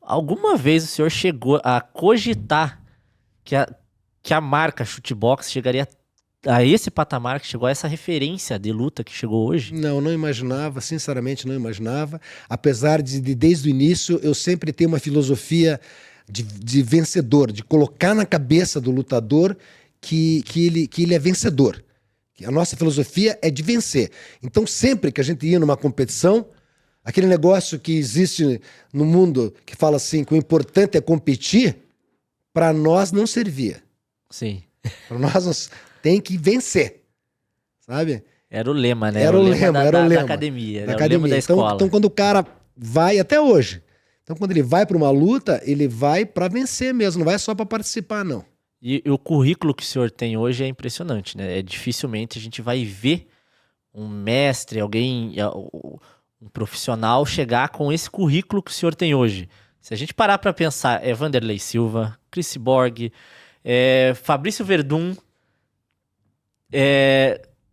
Alguma vez o senhor chegou a cogitar que a marca Chutebox chegaria a esse patamar, que chegou a essa referência de luta que chegou hoje? Não imaginava, sinceramente não imaginava. Apesar de desde o início, eu sempre tenho uma filosofia de vencedor, de colocar na cabeça do lutador que ele é vencedor. A nossa filosofia é de vencer. Então, sempre que a gente ia numa competição, aquele negócio que existe no mundo que fala assim, que o importante é competir, para nós não servia. Sim. Para nós tem que vencer, sabe? Era o lema, né? Era o lema, era o lema da academia. da Era o lema da escola. Então, quando o cara vai, até hoje, então quando ele vai para uma luta, ele vai para vencer mesmo, não vai só para participar, não. E o currículo que o senhor tem hoje é impressionante, né? Dificilmente a gente vai ver um mestre, alguém, um profissional chegar com esse currículo que o senhor tem hoje. Se a gente parar para pensar, é Vanderlei Silva, Chris Cyborg, Fabrício Verdun,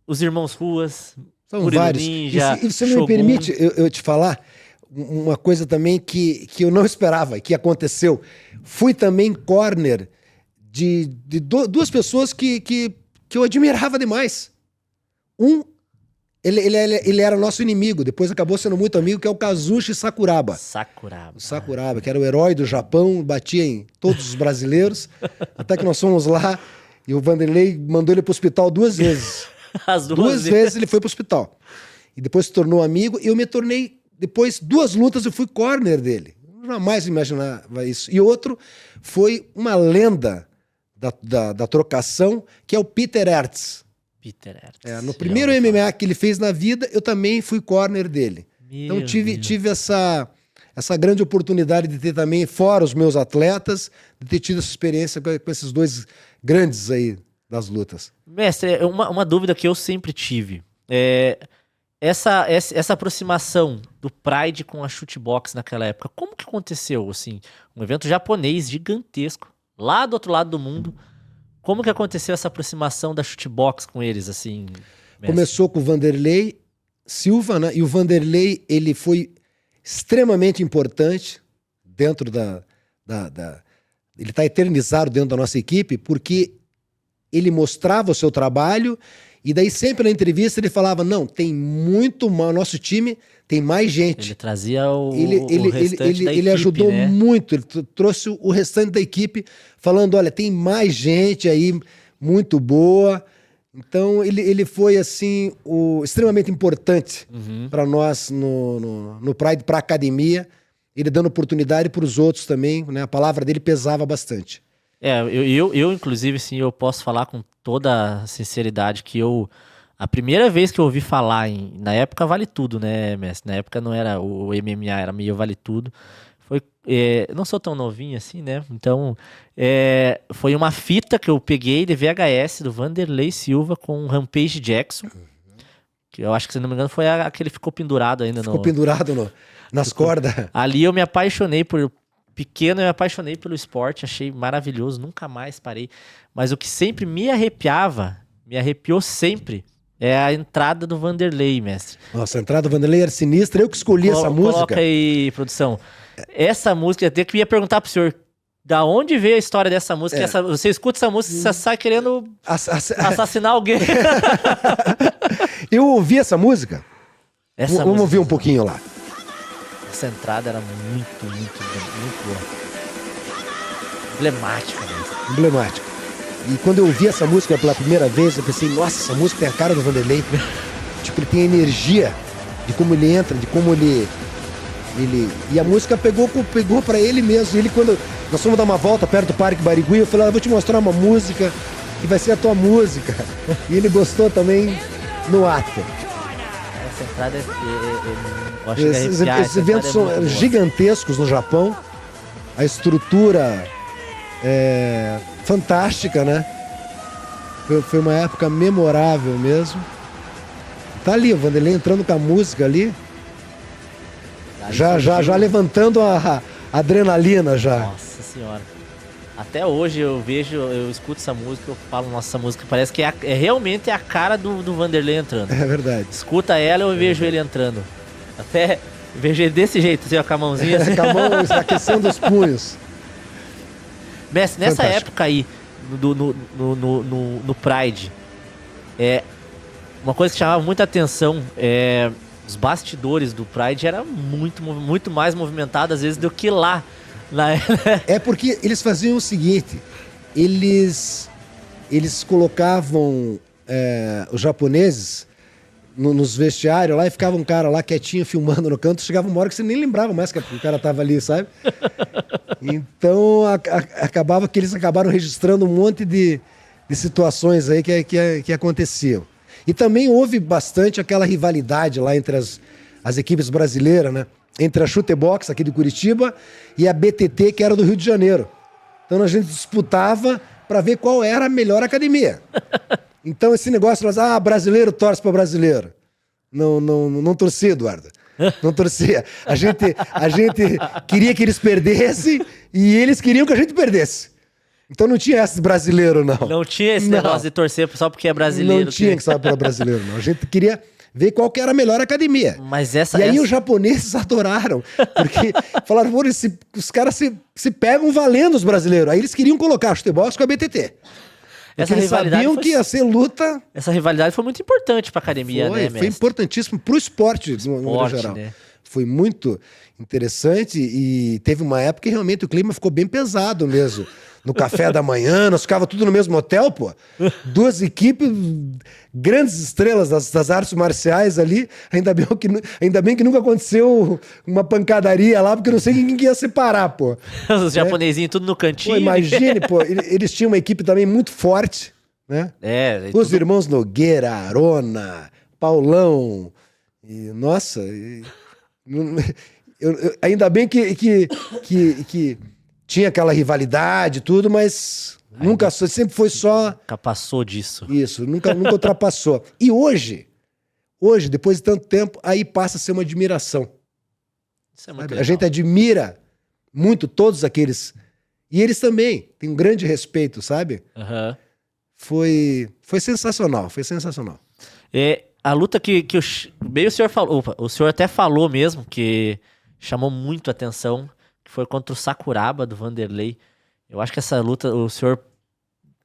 os Irmãos Ruas, São Murilo vários. Ninja, E você não me Shogun. permite eu te falar uma coisa também que eu não esperava, que aconteceu. Fui também corner de duas pessoas que eu admirava demais. Ele era nosso inimigo, depois acabou sendo muito amigo, que é o Kazushi Sakuraba. Sakuraba. O Sakuraba, que era o herói do Japão, batia em todos os brasileiros, até que nós fomos lá e o Vanderlei mandou ele pro hospital 2 vezes. As Duas vezes ele foi pro hospital. E depois se tornou amigo, e eu me tornei, depois 2 lutas eu fui corner dele. Eu jamais imaginava isso. E outro foi uma lenda da trocação, que é o Peter Hertz. Peter Hertz. No primeiro MMA que ele fez na vida, eu também fui corner dele. Então tive essa grande oportunidade de ter também, fora os meus atletas, de ter tido essa experiência com esses 2 grandes aí das lutas. Mestre, uma dúvida que eu sempre tive. Essa aproximação do Pride com a Chutebox naquela época, como que aconteceu? Assim, um evento japonês gigantesco, lá do outro lado do mundo. Como que aconteceu essa aproximação da Chutebox com eles, assim, mestre? Começou com o Vanderlei Silva, né? E o Vanderlei, ele foi extremamente importante dentro ele está eternizado dentro da nossa equipe, porque ele mostrava o seu trabalho, e daí sempre na entrevista ele falava, não, tem muito mal, nosso time tem mais gente. Ele trazia o restante da equipe, ele ajudou né? muito, ele trouxe o restante da equipe, falando, olha, tem mais gente aí muito boa. Então ele foi assim extremamente importante para nós no Pride, para a academia, ele dando oportunidade para os outros também, né? A palavra dele pesava bastante. Eu inclusive, sim, eu posso falar com toda a sinceridade que a primeira vez que eu ouvi falar na época Vale Tudo, né, mestre? Na época não era o MMA, era meio Vale Tudo. Não sou tão novinho assim, né? Então, foi uma fita que eu peguei de VHS do Vanderlei Silva com o Rampage Jackson. Que eu acho que, se não me engano, foi a que ele ficou pendurado ainda. Ficou pendurado nas cordas. Ali eu me apaixonei pequeno, eu me apaixonei pelo esporte, achei maravilhoso, nunca mais parei. Mas o que sempre me arrepiou sempre, é a entrada do Vanderlei, mestre. Nossa, a entrada do Vanderlei era sinistra, eu que escolhi essa música. Coloca aí, produção. Essa música, eu queria perguntar pro senhor, da onde veio a história dessa música? Você escuta essa música e você sai querendo assassinar alguém. Eu ouvi essa música. Vamos ouvir um pouquinho lá. Essa entrada era muito, muito, muito boa. Emblemática mesmo. Emblemática. E quando eu ouvi essa música pela primeira vez, eu pensei, nossa, essa música tem a cara do Vanderlei. Tipo, ele tem a energia de como ele entra, de como ele... E a música pegou pra ele mesmo. Ele, quando nós fomos dar uma volta perto do Parque Barigui, eu falei, vou te mostrar uma música que vai ser a tua música. E ele gostou também no ato. Essa entrada eu acho esses eventos são gigantescos no Japão. A estrutura é fantástica, né? Foi uma época memorável mesmo. Tá ali o Vanderlei entrando com a música ali. Já levantando a adrenalina já. Nossa senhora. Até hoje eu escuto essa música, eu falo, nossa, essa música parece que realmente é a cara do Vanderlei entrando. É verdade. Escuta ela, eu vejo ele entrando. Até Vejo ele desse jeito, assim, ó, com a mãozinha assim. Com a mão aquecendo os punhos. Mestre, nessa Fantástico. época aí, no Pride, uma coisa que chamava muita atenção os bastidores do Pride era muito mais movimentado às vezes do que lá. É porque eles faziam o seguinte, eles colocavam os japoneses nos vestiários lá e ficava um cara lá quietinho filmando no canto, chegava uma hora que você nem lembrava mais que o cara tava ali, sabe? Então acabava que eles acabaram registrando um monte de situações aí que aconteciam. E também houve bastante aquela rivalidade lá entre as equipes brasileiras, né? Entre a Chutebox aqui de Curitiba e a BTT, que era do Rio de Janeiro. Então a gente disputava para ver qual era a melhor academia. Então esse negócio, brasileiro torce para brasileiro. Não torcia, Eduardo. Não torcia. A gente queria que eles perdessem e eles queriam que a gente perdesse. Então não tinha esse brasileiro, não. Não tinha esse negócio de torcer só porque é brasileiro. Não tinha que saber para brasileiro, não. A gente queria ver qual que era a melhor academia. Mas aí os japoneses adoraram, porque falaram, os caras se pegam valendo os brasileiros. Aí eles queriam colocar a Chutebox com a BTT. Porque eles sabiam que ia ser luta. Essa rivalidade foi muito importante pra academia, né, mestre? Foi importantíssimo pro esporte, no geral. Né? Foi muito interessante e teve uma época que realmente o clima ficou bem pesado mesmo. No café da manhã, nós ficava tudo no mesmo hotel, pô. Duas equipes, grandes estrelas das artes marciais ali. Ainda bem que nunca aconteceu uma pancadaria lá, porque eu não sei quem ia separar, pô. Os japonesinhos tudo no cantinho. Pô, imagine, pô, eles tinham uma equipe também muito forte, né? Os irmãos Nogueira, Arona, Paulão. E, nossa, ainda bem que tinha aquela rivalidade e tudo, mas sempre foi só... Nunca passou disso. Isso, nunca ultrapassou. E hoje, depois de tanto tempo, aí passa a ser uma admiração. Isso é muito legal. legal. A gente admira muito todos aqueles... E eles também têm um grande respeito, sabe? Uhum. Foi sensacional, foi sensacional. A luta que bem o senhor falou, o senhor até falou mesmo, que chamou muito a atenção, que foi contra o Sakuraba do Vanderlei. Eu acho que essa luta, o senhor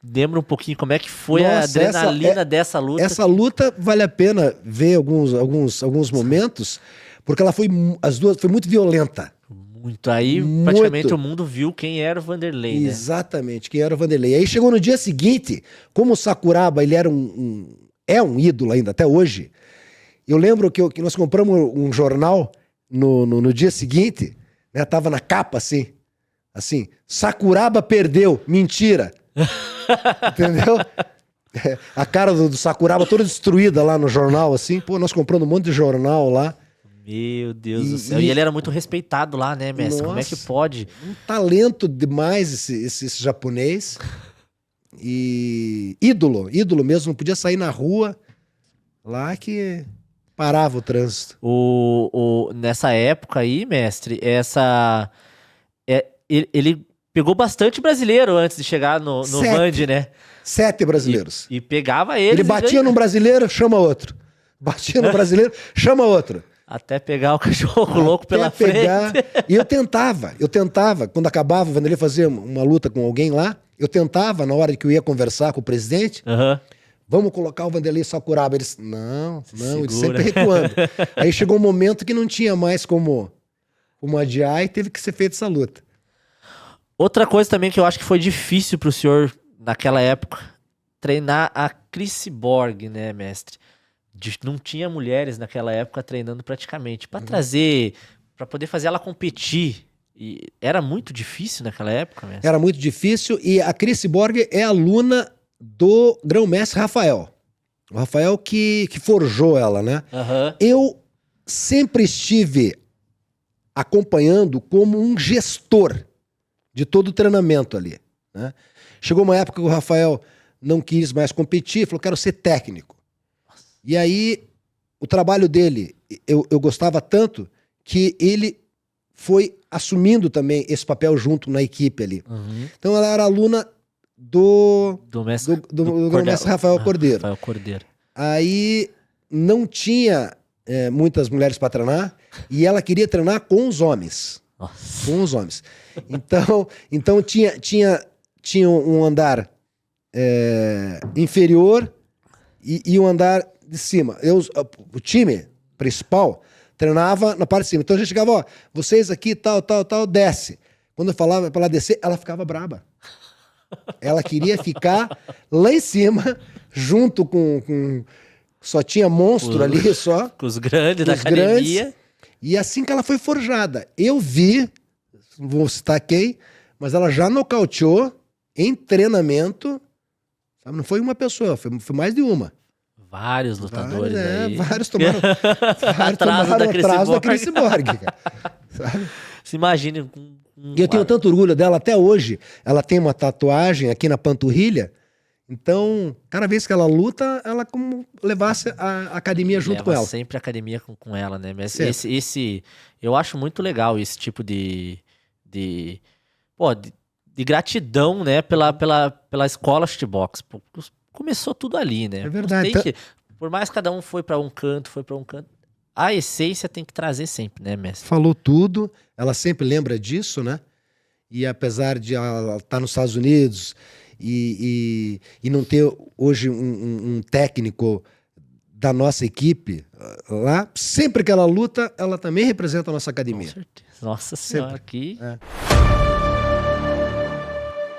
lembra um pouquinho como é que foi a adrenalina dessa luta? Essa luta vale a pena ver alguns momentos, porque ela foi muito violenta. Muito. Aí praticamente o mundo viu quem era o Vanderlei, né? Exatamente, quem era o Vanderlei. Aí chegou no dia seguinte, como o Sakuraba, ele era um ídolo ainda, até hoje. Eu lembro que nós compramos um jornal no dia seguinte, né? Tava na capa assim, Sakuraba perdeu, mentira. Entendeu? A cara do Sakuraba toda destruída lá no jornal, assim. Pô, nós comprando um monte de jornal lá. Meu Deus do céu. E ele era muito respeitado lá, né, mestre? Nossa, como é que pode? Um talento demais esse japonês. E ídolo mesmo. Não podia sair na rua lá que parava o trânsito. Nessa época aí, mestre, ele pegou bastante brasileiro antes de chegar no Vand, né? 7 brasileiros. E pegava eles. Ele batia num brasileiro, chama outro. Batia no brasileiro, chama outro. Até pegar o cachorro louco pela frente. E eu tentava, quando acabava, o Vanderlei fazia uma luta com alguém lá, eu tentava, na hora que eu ia conversar com o presidente, vamos colocar o Vanderlei Sakuraba. Eles, não, eles sempre recuando. Aí chegou um momento que não tinha mais como adiar e teve que ser feita essa luta. Outra coisa também que eu acho que foi difícil pro senhor, naquela época, treinar a Cris Borg, né, mestre? Não tinha mulheres naquela época treinando praticamente. Para trazer, para poder fazer ela competir. E era muito difícil naquela época, mestre? Era muito difícil e a Cris Borg é aluna do grão-mestre Rafael. O Rafael que forjou ela, né? Eu sempre estive acompanhando como um gestor de todo o treinamento ali, né? Chegou uma época que o Rafael não quis mais competir, falou, quero ser técnico. E aí, o trabalho dele, eu gostava tanto que ele foi assumindo também esse papel junto na equipe ali. Então ela era aluna do grão-mestre Rafael Cordeiro. Rafael Cordeiro. Aí não tinha muitas mulheres para treinar. E ela queria treinar com os homens. Nossa. Com os homens. Então tinha um andar inferior e um andar de cima. O time principal treinava na parte de cima. Então a gente chegava, ó, vocês aqui, tal, desce. Quando eu falava pra ela descer, ela ficava braba. Ela queria ficar lá em cima, junto com só tinha monstro ali, só. Com os grandes da os academia. grandes. E assim que ela foi forjada. Eu vi, não vou citar quem, mas ela já nocauteou em treinamento. Sabe? Não foi uma pessoa, foi mais de uma. Vários lutadores aí. Vários tomaram atraso da Chris Borg. Sabe? Se imagine. E eu tenho tanto orgulho dela até hoje. Ela tem uma tatuagem aqui na panturrilha. Então, cada vez que ela luta, ela como levasse a academia junto com ela. Sempre a academia com ela, né? Mas Sempre. eu acho muito legal esse tipo de gratidão, né? Pela escola Shootbox. Começou tudo ali, né? É verdade. Por mais que cada um foi para um canto, a essência tem que trazer sempre, né, mestre? Falou tudo, ela sempre lembra disso, né? E apesar de ela estar nos Estados Unidos e não ter hoje um técnico da nossa equipe lá, sempre que ela luta, ela também representa a nossa academia. Com certeza. Nossa Senhora, aqui.